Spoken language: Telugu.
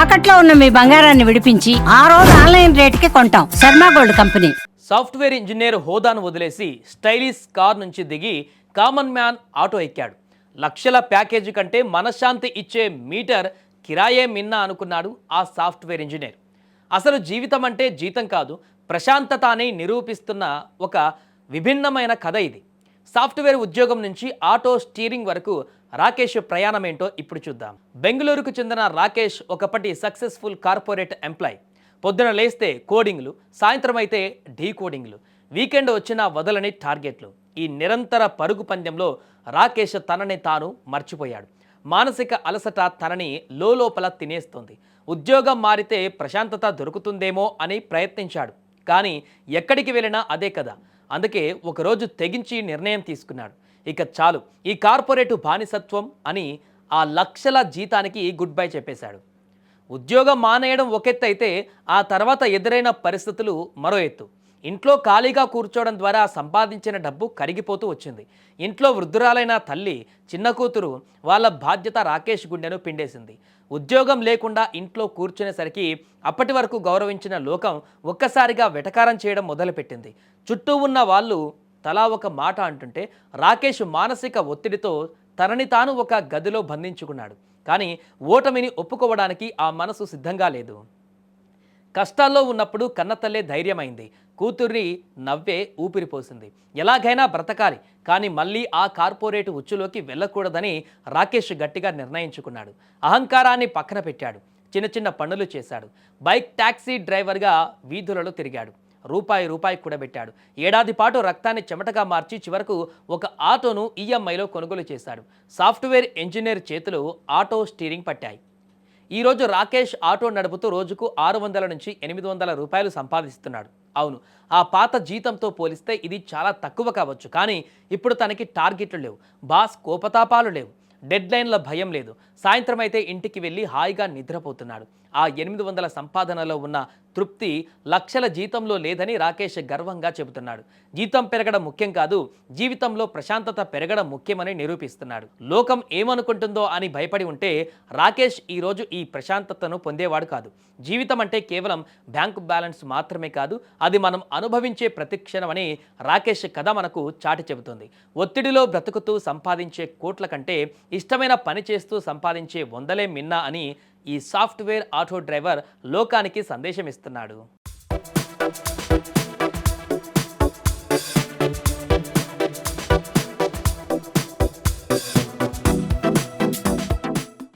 తాకట్లో ఉన్న మీ బంగారాన్ని విడిపించి ఆ రోజు ఆన్లైన్ రేటుకి కొంటాం. Sharma gold company. Software engineer హోదాను వదిలేసి స్టైలిష్ కార్ నుంచి దిగి కామన్ మ్యాన్ ఆటో ఎక్కాడు. లక్షల ప్యాకేజీ కంటే మనశ్శాంతి ఇచ్చే మీటర్ కిరాయే మిన్నా అనుకున్నాడు ఆ సాఫ్ట్వేర్ ఇంజనీర్. అసలు జీవితం అంటే జీతం కాదు, ప్రశాంతత అని నిరూపిస్తున్న ఒక విభిన్నమైన కథ ఇది. సాఫ్ట్వేర్ ఉద్యోగం నుంచి ఆటో స్టీరింగ్ వరకు రాకేష్ ప్రయాణం ఏంటో ఇప్పుడు చూద్దాం. బెంగళూరుకు చెందిన రాకేష్ ఒకప్పటి సక్సెస్ఫుల్ కార్పొరేట్ ఎంప్లాయ్. పొద్దున లేస్తే కోడింగ్లు, సాయంత్రం అయితే ఢీ కోడింగ్లు, వీకెండ్ వచ్చినా వదలని టార్గెట్లు. ఈ నిరంతర పరుగు పందెంలో రాకేష్ తనని తాను మర్చిపోయాడు. మానసిక అలసట తనని లోపల తినేస్తోంది. ఉద్యోగం మారితే ప్రశాంతత దొరుకుతుందేమో అని ప్రయత్నించాడు, కానీ ఎక్కడికి వెళ్ళినా అదే కదా. అందుకే ఒకరోజు తెగించి నిర్ణయం తీసుకున్నాడు. ఇక చాలు, ఈ కార్పొరేటు బానిసత్వం అని ఆ లక్షల జీతానికి గుడ్ బై చెప్పేశాడు. ఉద్యోగం మానేయడం ఒక ఎత్తు అయితే, ఆ తర్వాత ఎదురైన పరిస్థితులు మరో ఎత్తు. ఇంట్లో ఖాళీగా కూర్చోవడం ద్వారా సంపాదించిన డబ్బు కరిగిపోతూ వచ్చింది. ఇంట్లో వృద్ధురాలైన తల్లి, చిన్న కూతురు, వాళ్ళ బాధ్యత రాకేష్ గుండెను పిండేసింది. ఉద్యోగం లేకుండా ఇంట్లో కూర్చునేసరికి అప్పటి వరకు గౌరవించిన లోకం ఒక్కసారిగా వెటకారం చేయడం మొదలుపెట్టింది. చుట్టూ ఉన్న వాళ్ళు తలా ఒక మాట అంటుంటే రాకేష్ మానసిక ఒత్తిడితో తనని తాను ఒక గదిలో బంధించుకున్నాడు. కానీ ఓటమిని ఒప్పుకోవడానికి ఆ మనసు సిద్ధంగా లేదు. కష్టాల్లో ఉన్నప్పుడు కన్నతల్లే ధైర్యమైంది. కూతుర్ని నవ్వే ఊపిరిపోసింది. ఎలాగైనా బ్రతకాలి, కానీ మళ్ళీ ఆ కార్పొరేట్ ఉచ్చులోకి వెళ్ళకూడదని రాకేష్ గట్టిగా నిర్ణయించుకున్నాడు. అహంకారాన్ని పక్కన పెట్టాడు. చిన్న చిన్న పనులు చేశాడు. బైక్ టాక్సీ డ్రైవర్గా వీధులలో తిరిగాడు. రూపాయి కూడబెట్టాడు. ఏడాది పాటు రక్తాన్ని చెమటగా మార్చి చివరకు ఒక ఆటోను ఈఎంఐలో కొనుగోలు చేశాడు. సాఫ్ట్వేర్ ఇంజనీర్ చేతులు ఆటో స్టీరింగ్ పట్టాయి. ఈరోజు రాకేష్ ఆటో నడుపుతూ రోజుకు 600 నుంచి 800 రూపాయలు సంపాదిస్తున్నాడు. అవును, ఆ పాత జీతంతో పోలిస్తే ఇది చాలా తక్కువ కావచ్చు, కానీ ఇప్పుడు తనకి టార్గెట్లు లేవు, బాస్ కోపతాపాలు లేవు, డెడ్ లైన్ల భయం లేదు. సాయంత్రం అయితే ఇంటికి వెళ్ళి హాయిగా నిద్రపోతున్నాడు. ఆ 800 సంపాదనలో ఉన్న తృప్తి లక్షల జీతంలో లేదని రాకేష్ గర్వంగా చెబుతున్నాడు. జీతం పెరగడం ముఖ్యం కాదు, జీవితంలో ప్రశాంతత పెరగడం ముఖ్యమని నిరూపిస్తున్నాడు. లోకం ఏమనుకుంటుందో అని భయపడి ఉంటే రాకేష్ ఈరోజు ఈ ప్రశాంతతను పొందేవాడు కాదు. జీవితం అంటే కేవలం బ్యాంకు బ్యాలెన్స్ మాత్రమే కాదు, అది మనం అనుభవించే ప్రతిక్షణమని రాకేష్ కథ మనకు చాటి చెబుతుంది. ఒత్తిడిలో బ్రతుకుతూ సంపాదించే కోట్ల కంటే ఇష్టమైన పని చేస్తూ సంపాదించే వందలే మిన్నా అని ఈ సాఫ్ట్వేర్ ఆటో డ్రైవర్ లోకానికి సందేశం ఇస్తున్నాడు.